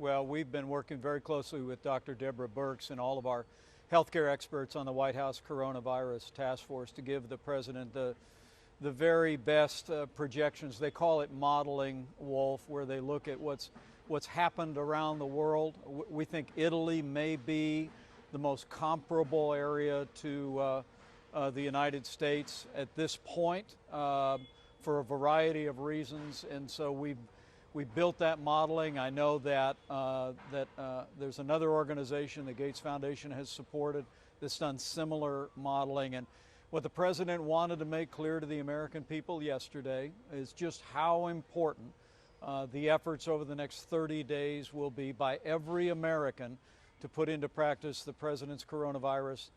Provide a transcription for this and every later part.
Well, we've been working very closely with Dr. Deborah Birx and all of our healthcare experts on the White House Coronavirus Task Force to give the President the very best projections. They call it modeling, Wolf, where they look at what's happened around the world. We think Italy may be the most comparable area to the United States at this point for a variety of reasons, and so we built that modeling. I know that there's another organization, the Gates Foundation, has supported that's done similar modeling. And what the President wanted to make clear to the American people yesterday is just how important the efforts over the next 30 days will be by every American to put into practice the President's coronavirus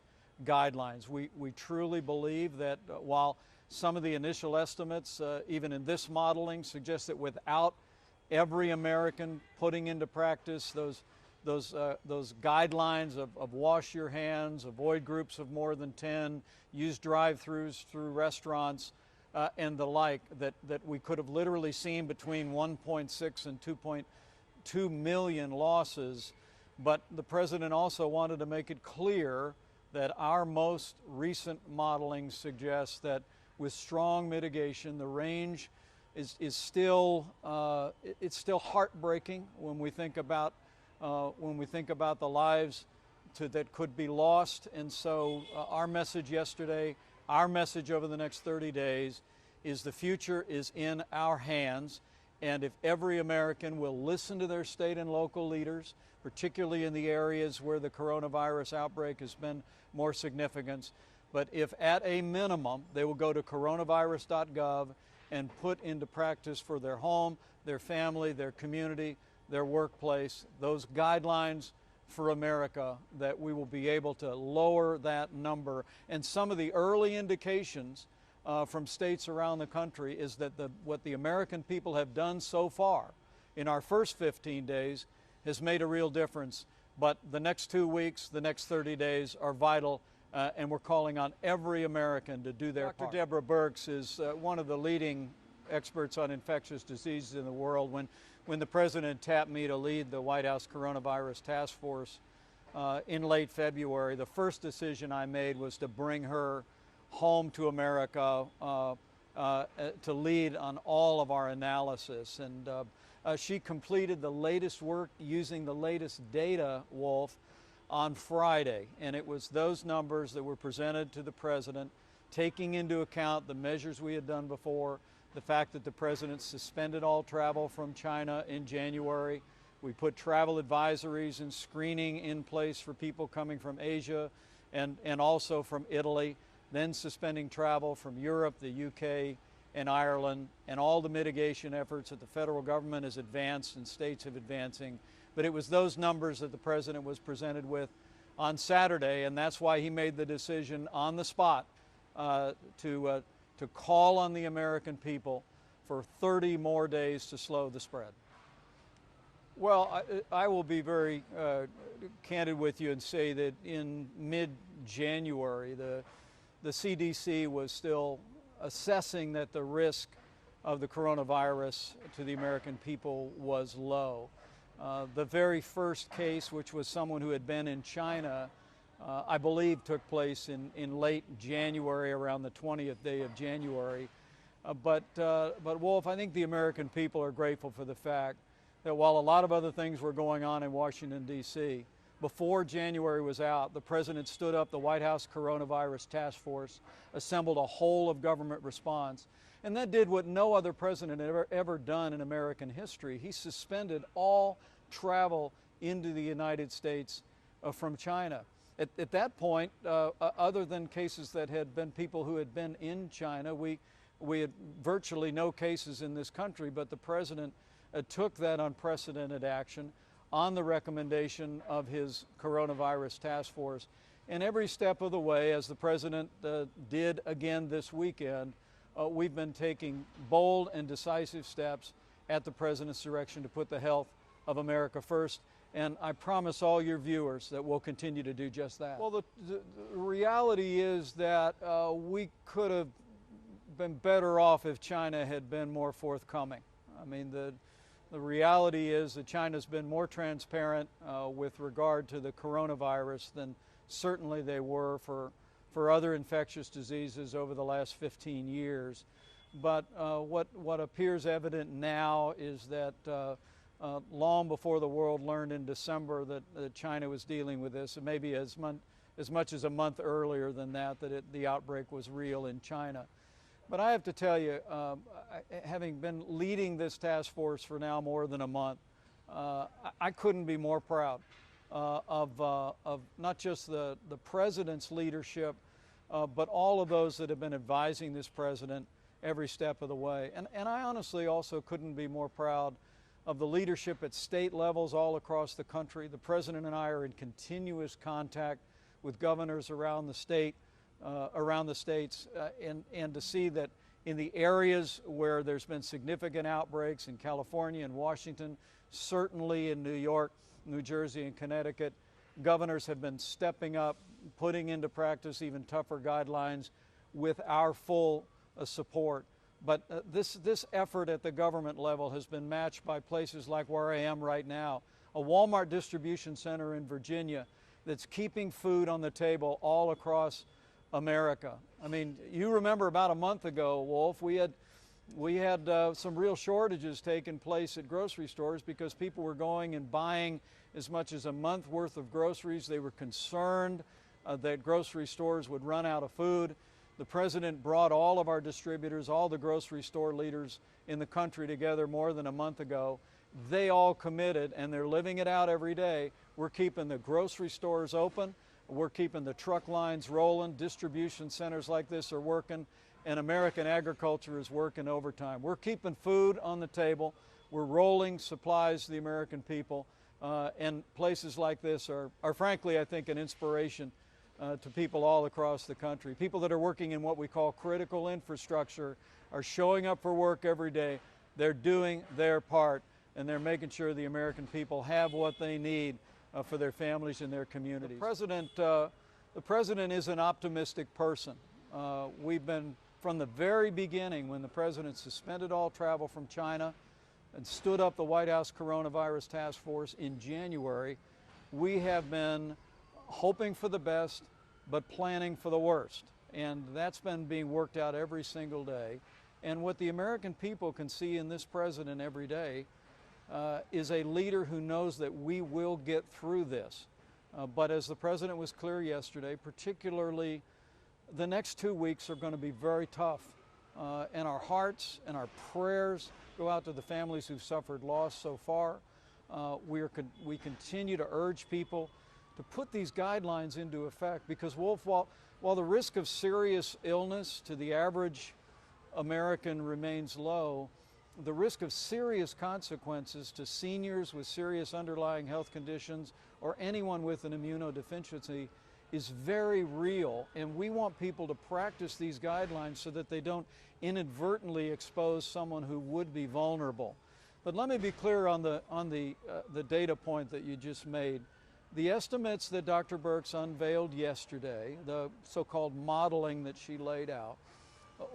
guidelines. We truly believe that while some of the initial estimates, even in this modeling, suggest that without every American putting into practice those guidelines of wash your hands, avoid groups of more than 10, use drive-throughs through restaurants, and the like, that we could have literally seen between 1.6 and 2.2 million losses. But the President also wanted to make it clear that our most recent modeling suggests that with strong mitigation, the range is still it's still heartbreaking when we think about the lives that could be lost. And so our message yesterday, our message over the next 30 days, is the future is in our hands. And if every American will listen to their state and local leaders, particularly in the areas where the coronavirus outbreak has been more significant, but if at a minimum they will go to coronavirus.gov and put into practice for their home, their family, their community, their workplace, those guidelines for America, that we will be able to lower that number. And some of the early indications from states around the country is that what the American people have done so far in our first 15 days has made a real difference. But the next 2 weeks, the next 30 days are vital, and we're calling on every American to do their part. Dr. Deborah Birx is one of the leading experts on infectious diseases in the world. When the President tapped me to lead the White House Coronavirus Task Force in late February, the first decision I made was to bring her home to America to lead on all of our analysis. And she completed the latest work using the latest data, Wolf, on Friday. And it was those numbers that were presented to the President, taking into account the measures we had done before, the fact that the President suspended all travel from China in January. We put travel advisories and screening in place for people coming from Asia and also from Italy, then suspending travel from Europe, the UK, and Ireland, and all the mitigation efforts that the federal government has advanced and states have advancing. But it was those numbers that the President was presented with on Saturday, and that's why he made the decision on the spot to call on the American people for 30 more days to slow the spread. Well, I will be very candid with you and say that in mid-January, the CDC was still assessing that the risk of the coronavirus to the American people was low. The very first case, which was someone who had been in China, I believe took place in late January, around the 20th day of January. But Wolf, I think the American people are grateful for the fact that while a lot of other things were going on in Washington, D.C., before January was out, the President stood up the White House Coronavirus Task Force, assembled a whole of government response, and that did what no other president had ever done in American history. He suspended all travel into the United States from China. At that point, other than cases that had been people who had been in China, we had virtually no cases in this country, but the President took that unprecedented action on the recommendation of his coronavirus task force. And every step of the way, as the President did again this weekend, we've been taking bold and decisive steps at the President's direction to put the health of America first. And I promise all your viewers that we'll continue to do just that. Well, the reality is that we could have been better off if China had been more forthcoming. I mean, the The reality is that China's been more transparent with regard to the coronavirus than certainly they were for other infectious diseases over the last 15 years. But what appears evident now is that long before the world learned in December that China was dealing with this, and maybe as much as a month earlier than that, the outbreak was real in China. But I have to tell you, having been leading this task force for now more than a month, I couldn't be more proud of not just the President's leadership, but all of those that have been advising this President every step of the way. And I honestly also couldn't be more proud of the leadership at state levels all across the country. The President and I are in continuous contact with governors around the state, around the states, and to see that in the areas where there's been significant outbreaks in California and Washington, certainly in New York, New Jersey, and Connecticut, governors have been stepping up, putting into practice even tougher guidelines with our full support. But this effort at the government level has been matched by places like where I am right now, a Walmart distribution center in Virginia that's keeping food on the table all across America. I mean, you remember about a month ago, Wolf, we had some real shortages taking place at grocery stores because people were going and buying as much as a month worth of groceries. They were concerned that grocery stores would run out of food. The President brought all of our distributors, all the grocery store leaders in the country together more than a month ago. They all committed, and they're living it out every day. We're keeping the grocery stores open. We're keeping the truck lines rolling. Distribution centers like this are working, and American agriculture is working overtime. We're keeping food on the table. We're rolling supplies to the American people, and places like this are frankly, I think, an inspiration to people all across the country. People that are working in what we call critical infrastructure are showing up for work every day. They're doing their part, and they're making sure the American people have what they need for their families and their communities. The President is an optimistic person. We've been, from the very beginning, when the President suspended all travel from China and stood up the White House Coronavirus Task Force in January, we have been hoping for the best, but planning for the worst. And that's been being worked out every single day. And what the American people can see in this President every day is a leader who knows that we will get through this. But as the President was clear yesterday, particularly the next 2 weeks are going to be very tough. And our hearts and our prayers go out to the families who've suffered loss so far. We continue to urge people to put these guidelines into effect because, Wolf, while the risk of serious illness to the average American remains low, the risk of serious consequences to seniors with serious underlying health conditions or anyone with an immunodeficiency is very real, and we want people to practice these guidelines so that they don't inadvertently expose someone who would be vulnerable. But let me be clear on the data point that you just made. The estimates that Dr. Birx unveiled yesterday, the so-called modeling that she laid out,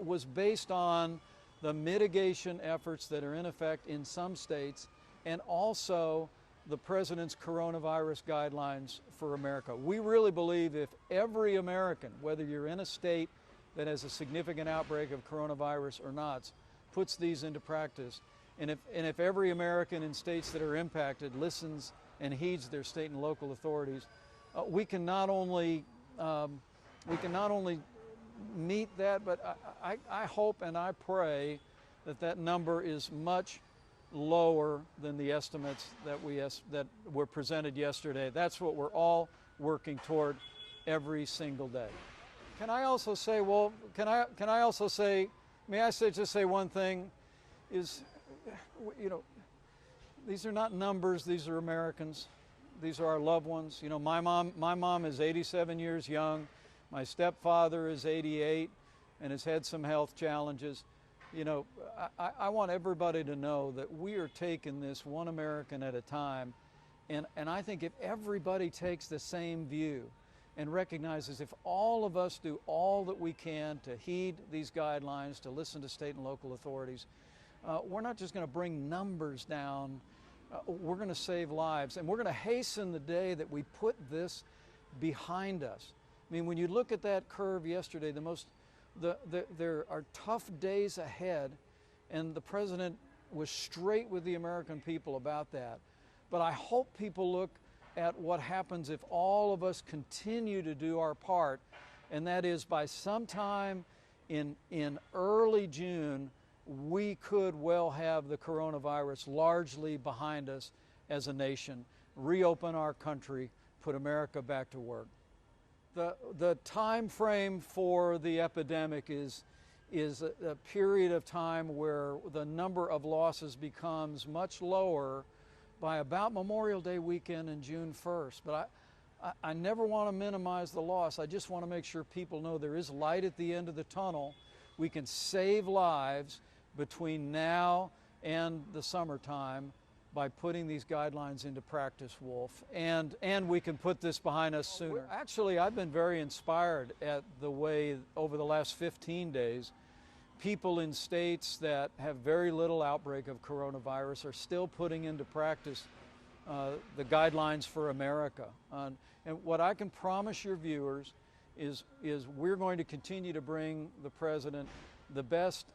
was based on the mitigation efforts that are in effect in some states and also the President's coronavirus guidelines for America. We really believe if every American, whether you're in a state that has a significant outbreak of coronavirus or not, puts these into practice, and if every American in states that are impacted listens and heeds their state and local authorities, we can not only meet that, but I hope and I pray that number is much lower than the estimates that were presented yesterday. That's what we're all working toward every single day. Can I also say, well, may I just say one thing, is, you know, these are not numbers, these are Americans. These are our loved ones. You know, my mom is 87 years young. My stepfather is 88 and has had some health challenges. You know, I want everybody to know that we are taking this one American at a time. And I think if everybody takes the same view and recognizes if all of us do all that we can to heed these guidelines, to listen to state and local authorities, we're not just going to bring numbers down, we're going to save lives, and we're going to hasten the day that we put this behind us. I mean, when you look at that curve yesterday, there are tough days ahead, and the president was straight with the American people about that. But I hope people look at what happens if all of us continue to do our part, and that is by sometime in early June, we could well have the coronavirus largely behind us as a nation, reopen our country, put America back to work. The time frame for the epidemic is a period of time where the number of losses becomes much lower by about Memorial Day weekend and June 1st. But I never want to minimize the loss. I just want to make sure people know there is light at the end of the tunnel. We can save lives between now and the summertime by putting these guidelines into practice, Wolf, and we can put this behind us sooner. Actually, I've been very inspired at the way over the last 15 days, people in states that have very little outbreak of coronavirus are still putting into practice the guidelines for America. And what I can promise your viewers is we're going to continue to bring the president the best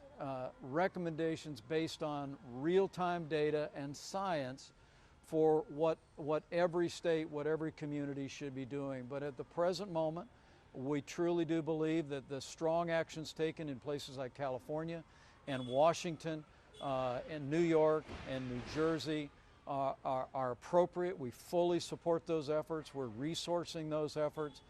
recommendations based on real-time data and science for what every state, what every community should be doing. But at the present moment, we truly do believe that the strong actions taken in places like California and Washington and New York and New Jersey are appropriate. We fully support those efforts. We're resourcing those efforts.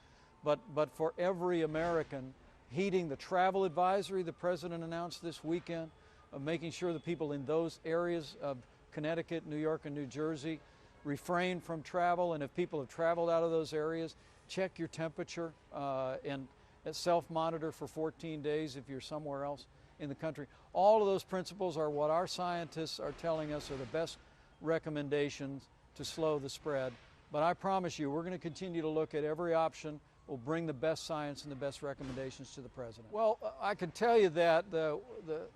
But for every American, heeding the travel advisory the president announced this weekend, of making sure the people in those areas of Connecticut, New York, and New Jersey refrain from travel, and if people have traveled out of those areas, check your temperature and self-monitor for 14 days if you're somewhere else in the country. All of those principles are what our scientists are telling us are the best recommendations to slow the spread. But I promise you, we're going to continue to look at every option. We'll bring the best science and the best recommendations to the president. Well, I can tell you that the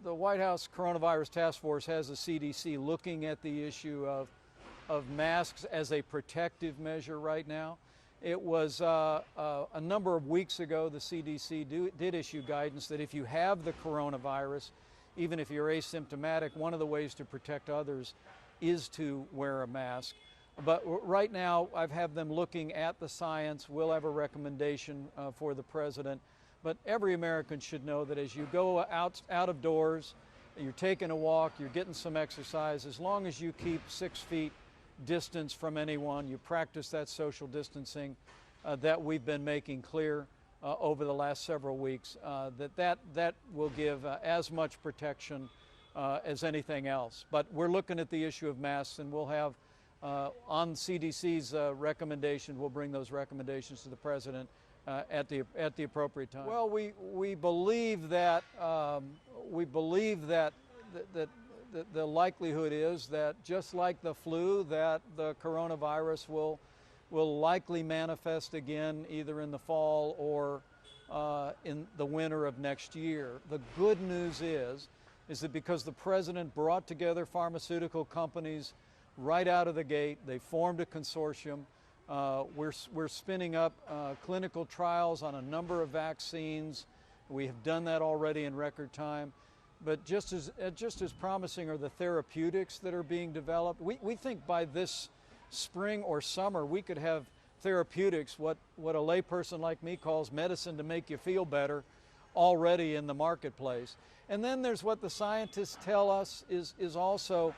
White House Coronavirus Task Force has the CDC looking at the issue of masks as a protective measure right now. It was a number of weeks ago the CDC did issue guidance that if you have the coronavirus, even if you're asymptomatic, one of the ways to protect others is to wear a mask. But right now, I've had them looking at the science. We'll have a recommendation for the president. But every American should know that as you go out of doors, you're taking a walk, you're getting some exercise, as long as you keep 6 feet distance from anyone, you practice that social distancing that we've been making clear over the last several weeks, that will give as much protection as anything else. But we're looking at the issue of masks, and we'll have on CDC's recommendation, we'll bring those recommendations to the president at the appropriate time. Well, we believe that the likelihood is that just like the flu, that the coronavirus will likely manifest again either in the fall or in the winter of next year. The good news is that because the president brought together pharmaceutical companies right out of the gate, they formed a consortium. We're spinning up clinical trials on a number of vaccines. We have done that already in record time. But just as promising are the therapeutics that are being developed. We think by this spring or summer we could have therapeutics, what a layperson like me calls medicine to make you feel better, already in the marketplace. And then there's what the scientists tell us is also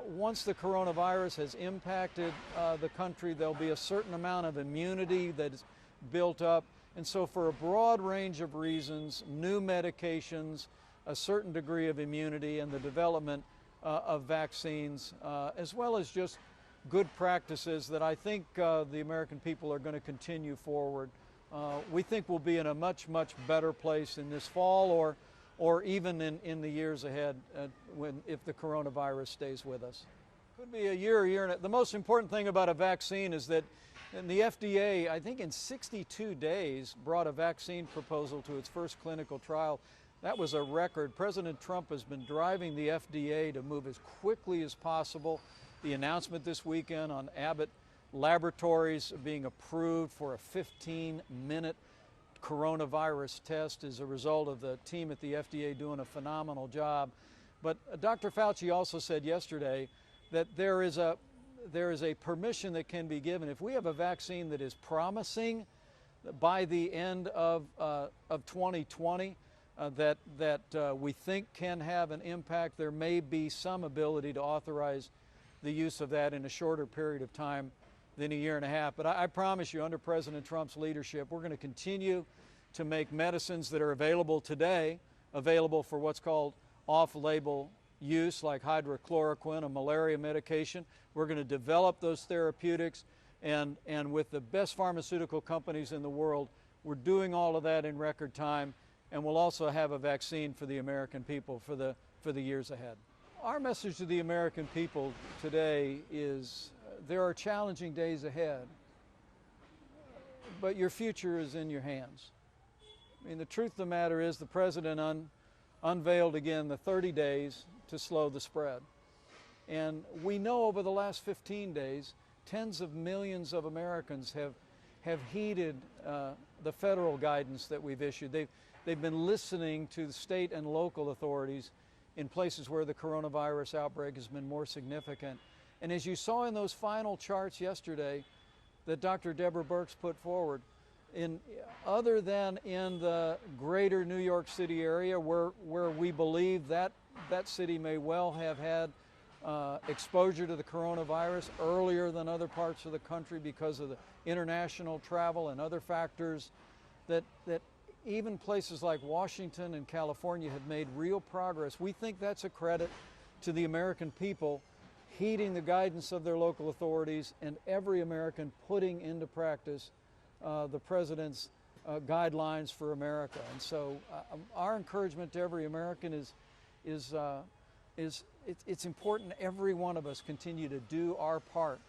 once the coronavirus has impacted the country, there'll be a certain amount of immunity that is built up. And so for a broad range of reasons, new medications, a certain degree of immunity, and the development of vaccines, as well as just good practices that I think the American people are going to continue forward. We think we'll be in a much, much better place in this fall or even in the years ahead if the coronavirus stays with us. Could be a year and the most important thing about a vaccine is that the FDA, I think in 62 days, brought a vaccine proposal to its first clinical trial. That was a record. President Trump has been driving the FDA to move as quickly as possible. The announcement this weekend on Abbott Laboratories being approved for a 15-minute coronavirus test is a result of the team at the FDA doing a phenomenal job. But Dr. Fauci also said yesterday that there is a permission that can be given. If we have a vaccine that is promising by the end of 2020, that we think can have an impact, there may be some ability to authorize the use of that in a shorter period of time than a year and a half. But I promise you, under President Trump's leadership, we're going to continue to make medicines that are available today available for what's called off-label use, like hydrochloroquine, a malaria medication. We're going to develop those therapeutics, and with the best pharmaceutical companies in the world, we're doing all of that in record time, and we'll also have a vaccine for the American people for the years ahead. Our message to the American people today is there are challenging days ahead, but your future is in your hands. I mean, the truth of the matter is the President unveiled again the 30 days to slow the spread. And we know over the last 15 days, tens of millions of Americans have heeded the federal guidance that we've issued. They've been listening to the state and local authorities in places where the coronavirus outbreak has been more significant. And as you saw in those final charts yesterday that Dr. Deborah Birx put forward, other than in the greater New York City area where we believe that city may well have had exposure to the coronavirus earlier than other parts of the country because of the international travel and other factors, that even places like Washington and California have made real progress. We think that's a credit to the American people heeding the guidance of their local authorities and every American putting into practice the President's guidelines for America. And so our encouragement to every American is it's important every one of us continue to do our part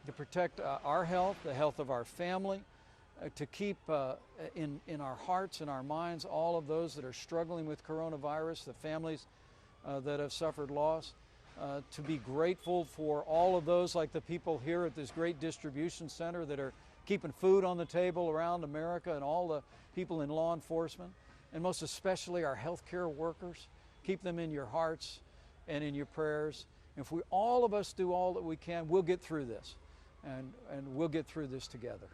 to protect our health, the health of our family, to keep in our hearts and our minds all of those that are struggling with coronavirus, the families that have suffered loss, to be grateful for all of those like the people here at this great distribution center that are keeping food on the table around America, and all the people in law enforcement, and most especially our healthcare workers. Keep them in your hearts and in your prayers. If all of us do all that we can, we'll get through this, and we'll get through this together.